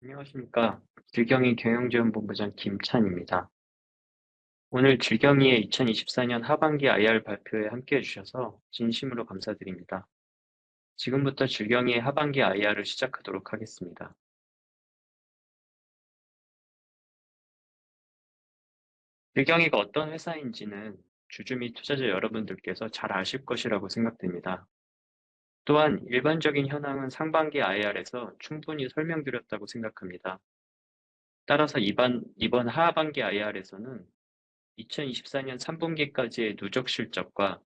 안녕하십니까. 질경이 경영지원본부장 김찬입니다. 오늘 질경이의 2024년 하반기 IR 발표에 함께 해주셔서 진심으로 감사드립니다. 지금부터 질경이의 하반기 IR을 시작하도록 하겠습니다. 질경이가 어떤 회사인지는 주주 및 투자자 여러분들께서 잘 아실 것이라고 생각됩니다. 또한 일반적인 현황은 상반기 IR에서 충분히 설명드렸다고 생각합니다. 따라서 이번 하반기 IR에서는 2024년 3분기까지의 누적 실적과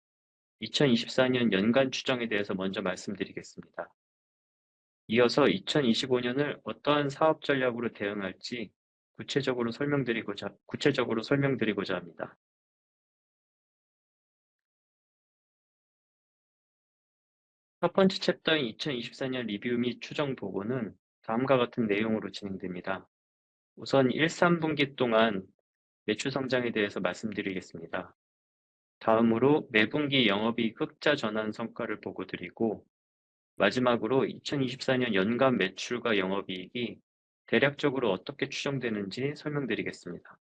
2024년 연간 추정에 대해서 먼저 말씀드리겠습니다. 이어서 2025년을 어떠한 사업 전략으로 대응할지 구체적으로 설명드리고자 합니다. 첫 번째 챕터인 2024년 리뷰 및 추정 보고는 다음과 같은 내용으로 진행됩니다. 우선 1, 3분기 동안 매출 성장에 대해서 말씀드리겠습니다. 다음으로 매분기 영업이익 흑자 전환 성과를 보고드리고 마지막으로 2024년 연간 매출과 영업이익이 대략적으로 어떻게 추정되는지 설명드리겠습니다.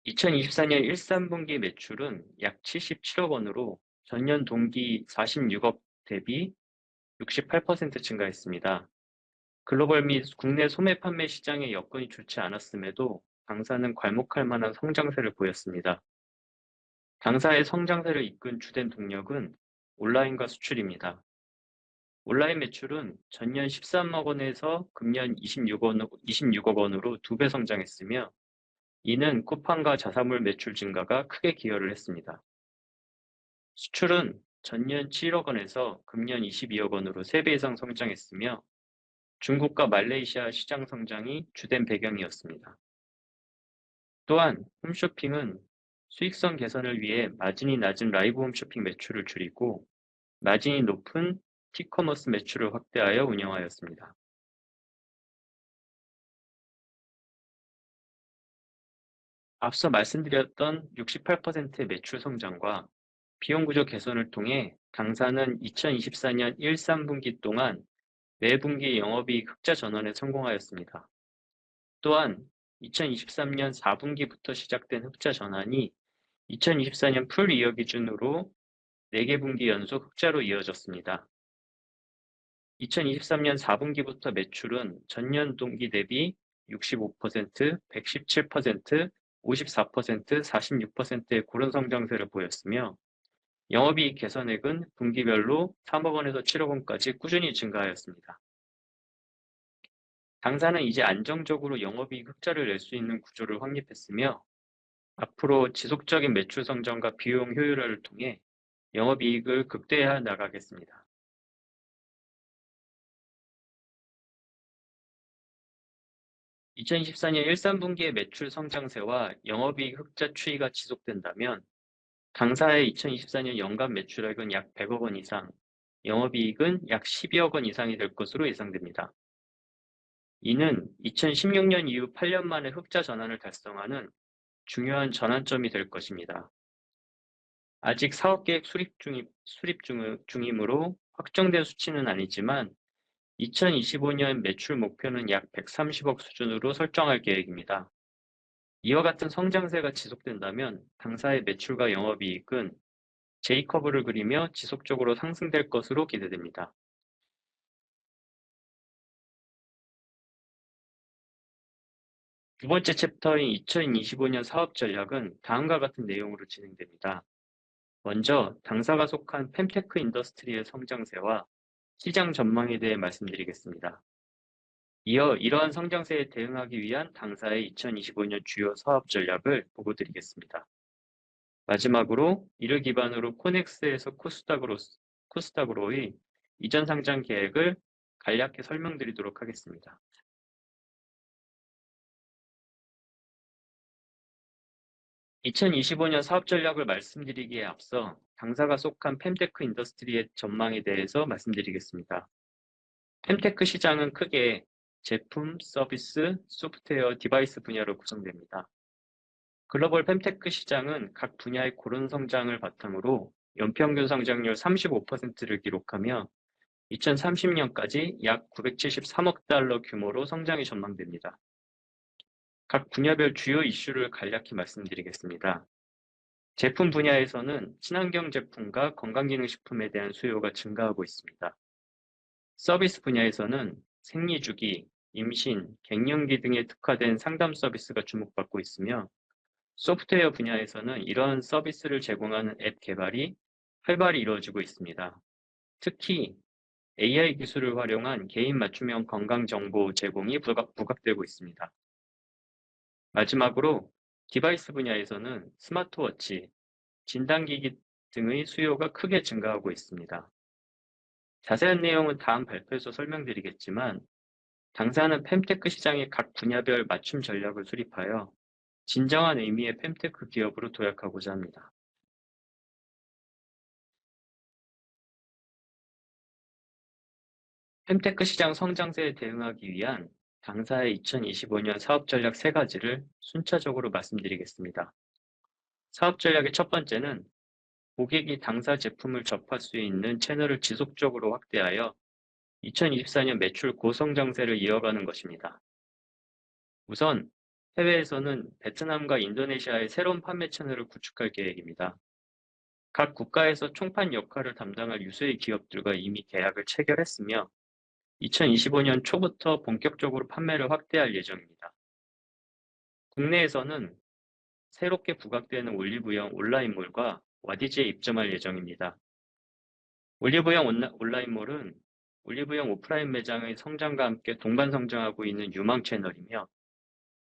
2024년 1, 3분기 매출은 약 77억 원으로 전년 동기 46억 대비 68% 증가했습니다. 글로벌 및 국내 소매 판매 시장의 여건이 좋지 않았음에도 당사는 괄목할 만한 성장세를 보였습니다. 당사의 성장세를 이끈 주된 동력은 온라인과 수출입니다. 온라인 매출은 전년 13억 원에서 금년 26억 원으로 2배 성장했으며, 이는 쿠팡과 자사몰 매출 증가가 크게 기여를 했습니다. 수출은 전년 7억 원에서 금년 22억 원으로 3배 이상 성장했으며, 중국과 말레이시아 시장 성장이 주된 배경이었습니다. 또한 홈쇼핑은 수익성 개선을 위해 마진이 낮은 라이브 홈쇼핑 매출을 줄이고 마진이 높은 티커머스 매출을 확대하여 운영하였습니다. 앞서 말씀드렸던 68%의 매출 성장과 비용 구조 개선을 통해 당사는 2024년 1, 3분기 동안 매분기 영업이익 흑자 전환에 성공하였습니다. 또한 2023년 4분기부터 시작된 흑자 전환이 2024년 풀 이어 기준으로 4개 분기 연속 흑자로 이어졌습니다. 2023년 4분기부터 매출은 전년 동기 대비 65%, 117%, 54%, 46%의 고른 성장세를 보였으며, 영업이익 개선액은 분기별로 3억 원에서 7억 원까지 꾸준히 증가하였습니다. 당사는 이제 안정적으로 영업이익 흑자를 낼 수 있는 구조를 확립했으며, 앞으로 지속적인 매출 성장과 비용 효율화를 통해 영업이익을 극대화 나가겠습니다. 2024년 1, 3분기의 매출 성장세와 영업이익 흑자 추이가 지속된다면 당사의 2024년 연간 매출액은 약 100억 원 이상, 영업이익은 약 12억 원 이상이 될 것으로 예상됩니다. 이는 2016년 이후 8년 만에 흑자 전환을 달성하는 중요한 전환점이 될 것입니다. 아직 사업계획 중이므로 확정된 수치는 아니지만 2025년 매출 목표는 약 130억 수준으로 설정할 계획입니다. 이와 같은 성장세가 지속된다면 당사의 매출과 영업이익은 J커브를 그리며 지속적으로 상승될 것으로 기대됩니다. 두 번째 챕터인 2025년 사업 전략은 다음과 같은 내용으로 진행됩니다. 먼저 당사가 속한 펜테크 인더스트리의 성장세와 시장 전망에 대해 말씀드리겠습니다. 이어 이러한 성장세에 대응하기 위한 당사의 2025년 주요 사업 전략을 보고드리겠습니다. 마지막으로 이를 기반으로 코넥스에서 코스닥으로의 이전 상장 계획을 간략히 설명드리도록 하겠습니다. 2025년 사업 전략을 말씀드리기에 앞서 당사가 속한 펜테크 인더스트리의 전망에 대해서 말씀드리겠습니다. 펜테크 시장은 크게 제품, 서비스, 소프트웨어, 디바이스 분야로 구성됩니다. 글로벌 펜테크 시장은 각 분야의 고른 성장을 바탕으로 연평균 성장률 35%를 기록하며 2030년까지 약 973억 달러 규모로 성장이 전망됩니다. 각 분야별 주요 이슈를 간략히 말씀드리겠습니다. 제품 분야에서는 친환경 제품과 건강기능식품에 대한 수요가 증가하고 있습니다. 서비스 분야에서는 생리주기, 임신, 갱년기 등에 특화된 상담 서비스가 주목받고 있으며, 소프트웨어 분야에서는 이러한 서비스를 제공하는 앱 개발이 활발히 이루어지고 있습니다. 특히 AI 기술을 활용한 개인 맞춤형 건강 정보 제공이 부각되고 있습니다. 마지막으로 디바이스 분야에서는 스마트워치, 진단기기 등의 수요가 크게 증가하고 있습니다. 자세한 내용은 다음 발표에서 설명드리겠지만, 당사는 fem테크 시장의 각 분야별 맞춤 전략을 수립하여 진정한 의미의 fem테크 기업으로 도약하고자 합니다. fem테크 시장 성장세에 대응하기 위한 당사의 2025년 사업 전략 3가지를 순차적으로 말씀드리겠습니다. 사업 전략의 첫 번째는 고객이 당사 제품을 접할 수 있는 채널을 지속적으로 확대하여 2024년 매출 고성장세를 이어가는 것입니다. 우선 해외에서는 베트남과 인도네시아의 새로운 판매 채널을 구축할 계획입니다. 각 국가에서 총판 역할을 담당할 유수의 기업들과 이미 계약을 체결했으며, 2025년 초부터 본격적으로 판매를 확대할 예정입니다. 국내에서는 새롭게 부각되는 올리브영 온라인몰과 와디즈에 입점할 예정입니다. 올리브영 온라인몰은 올리브영 오프라인 매장의 성장과 함께 동반 성장하고 있는 유망 채널이며,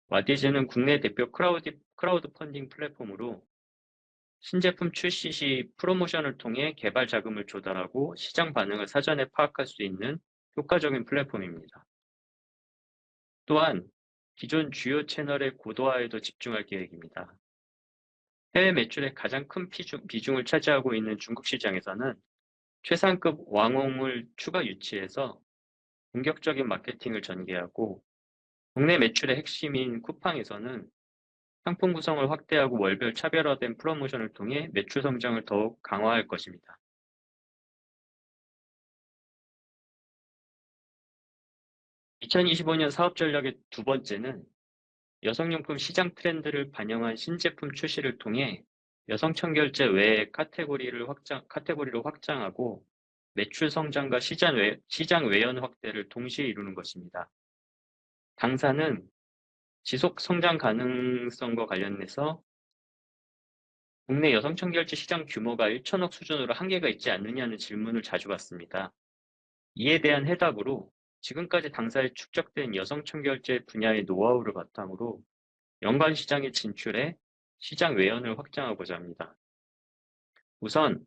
와디즈는 국내 대표 크라우드 펀딩 플랫폼으로 신제품 출시 시 프로모션을 통해 개발 자금을 조달하고 시장 반응을 사전에 파악할 수 있는 효과적인 플랫폼입니다. 또한 기존 주요 채널의 고도화에도 집중할 계획입니다. 해외 매출의 가장 큰 비중을 차지하고 있는 중국 시장에서는 최상급 왕홍을 추가 유치해서 본격적인 마케팅을 전개하고, 국내 매출의 핵심인 쿠팡에서는 상품 구성을 확대하고 월별 차별화된 프로모션을 통해 매출 성장을 더욱 강화할 것입니다. 2025년 사업 전략의 두 번째는 여성용품 시장 트렌드를 반영한 신제품 출시를 통해 여성 청결제 외의 카테고리로 확장하고 매출 성장과 시장 외연 확대를 동시에 이루는 것입니다. 당사는 지속 성장 가능성과 관련해서 국내 여성 청결제 시장 규모가 1천억 수준으로 한계가 있지 않느냐는 질문을 자주 받습니다. 이에 대한 해답으로 지금까지 당사에 축적된 여성 청결제 분야의 노하우를 바탕으로 연관 시장에 진출해 시장 외연을 확장하고자 합니다. 우선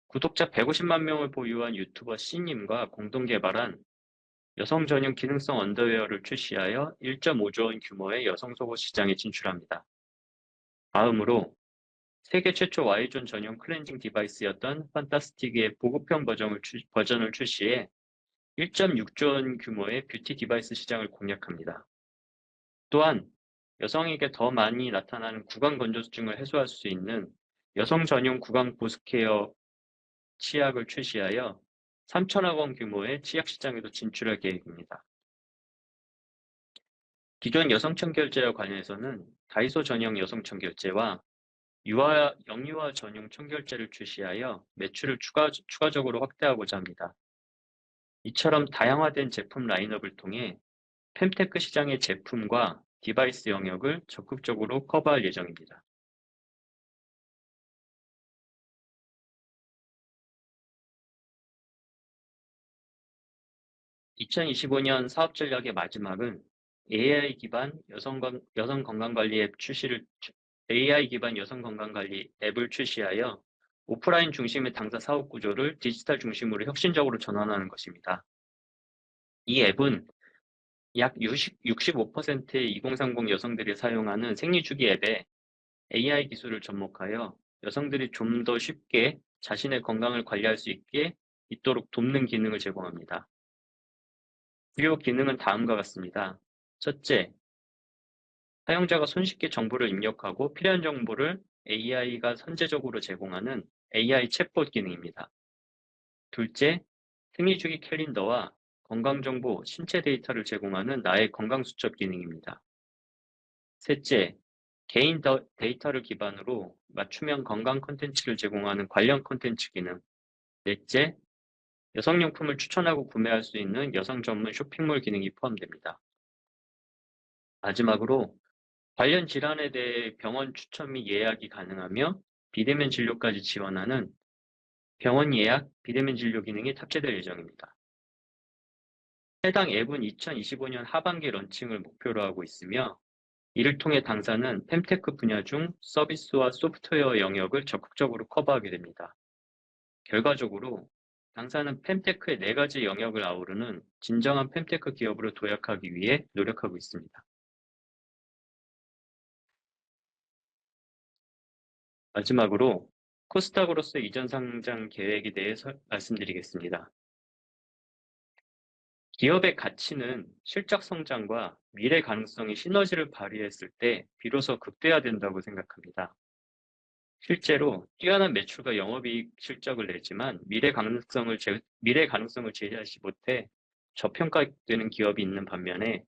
구독자 150만 명을 보유한 유튜버 C님과 공동 개발한 여성 전용 기능성 언더웨어를 출시하여 1.5조 원 규모의 여성 속옷 시장에 진출합니다. 다음으로 세계 최초 Y존 전용 클렌징 디바이스였던 판타스틱의 보급형 버전을 출시해 1.6조 원 규모의 뷰티 디바이스 시장을 공략합니다. 또한 여성에게 더 많이 나타나는 구강 건조증을 해소할 수 있는 여성 전용 구강 보습케어 치약을 출시하여 3천억 원 규모의 치약 시장에도 진출할 계획입니다. 기존 여성 청결제와 관련해서는 다이소 전용 여성 청결제와 영유아 전용 청결제를 출시하여 매출을 추가적으로 확대하고자 합니다. 이처럼 다양화된 제품 라인업을 통해 fem테크 시장의 제품과 디바이스 영역을 적극적으로 커버할 예정입니다. 2025년 사업 전략의 마지막은 AI 기반 여성 건강관리 AI 기반 여성 건강관리 앱을 출시하여 오프라인 중심의 당사 사업 구조를 디지털 중심으로 혁신적으로 전환하는 것입니다. 이 앱은 약 65%의 2030 여성들이 사용하는 생리주기 앱에 AI 기술을 접목하여 여성들이 좀 더 쉽게 자신의 건강을 관리할 수 있도록 돕는 기능을 제공합니다. 주요 기능은 다음과 같습니다. 첫째, 사용자가 손쉽게 정보를 입력하고 필요한 정보를 AI가 선제적으로 제공하는 AI 챗봇 기능입니다. 둘째, 생리주기 캘린더와 건강정보, 신체 데이터를 제공하는 나의 건강수첩 기능입니다. 셋째, 개인 데이터를 기반으로 맞춤형 건강 콘텐츠를 제공하는 관련 콘텐츠 기능. 넷째, 여성용품을 추천하고 구매할 수 있는 여성 전문 쇼핑몰 기능이 포함됩니다. 마지막으로 관련 질환에 대해 병원 추천 및 예약이 가능하며 비대면 진료까지 지원하는 병원 예약, 비대면 진료 기능이 탑재될 예정입니다. 해당 앱은 2025년 하반기 런칭을 목표로 하고 있으며 이를 통해 당사는 fem테크 분야 중 서비스와 소프트웨어 영역을 적극적으로 커버하게 됩니다. 결과적으로 당사는 fem테크의 4가지 영역을 아우르는 진정한 fem테크 기업으로 도약하기 위해 노력하고 있습니다. 마지막으로 코스닥으로서 이전 상장 계획에 대해 말씀드리겠습니다. 기업의 가치는 실적 성장과 미래 가능성의 시너지를 발휘했을 때 비로소 극대화된다고 생각합니다. 실제로 뛰어난 매출과 영업이익 실적을 내지만 미래 가능성을 제시하지 못해 저평가되는 기업이 있는 반면에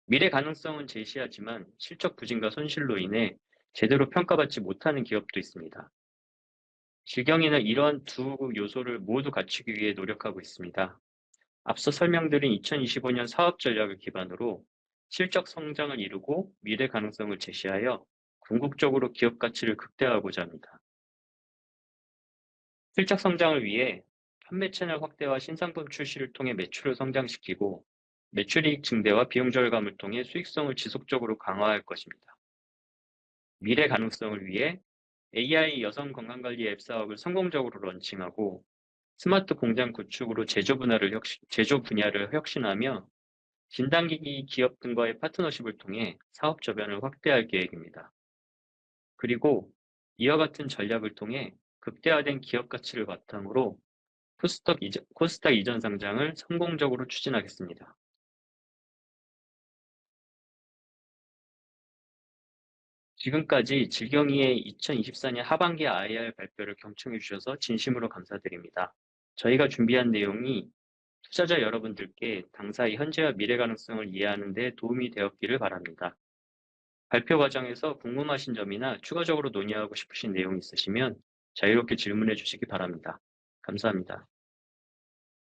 미래 가능성은 제시하지만 실적 부진과 손실로 인해 제대로 평가받지 못하는 기업도 있습니다. 질경이는 이러한 두 요소를 모두 갖추기 위해 노력하고 있습니다. 앞서 설명드린 2025년 사업 전략을 기반으로 실적 성장을 이루고 미래 가능성을 제시하여 궁극적으로 기업 가치를 극대화하고자 합니다. 실적 성장을 위해 판매 채널 확대와 신상품 출시를 통해 매출을 성장시키고 매출이익 증대와 비용 절감을 통해 수익성을 지속적으로 강화할 것입니다. 미래 가능성을 위해 AI 여성 건강관리 앱 사업을 성공적으로 런칭하고 스마트 공장 구축으로 제조 분야를 혁신하며 진단기기 기업 등과의 파트너십을 통해 사업 저변을 확대할 계획입니다. 그리고 이와 같은 전략을 통해 극대화된 기업 가치를 바탕으로 코스닥 이전 상장을 성공적으로 추진하겠습니다. 지금까지 질경이의 2024년 하반기 IR 발표를 경청해 주셔서 진심으로 감사드립니다. 저희가 준비한 내용이 투자자 여러분들께 당사의 현재와 미래 가능성을 이해하는 데 도움이 되었기를 바랍니다. 발표 과정에서 궁금하신 점이나 추가적으로 논의하고 싶으신 내용이 있으시면 자유롭게 질문해 주시기 바랍니다. 감사합니다.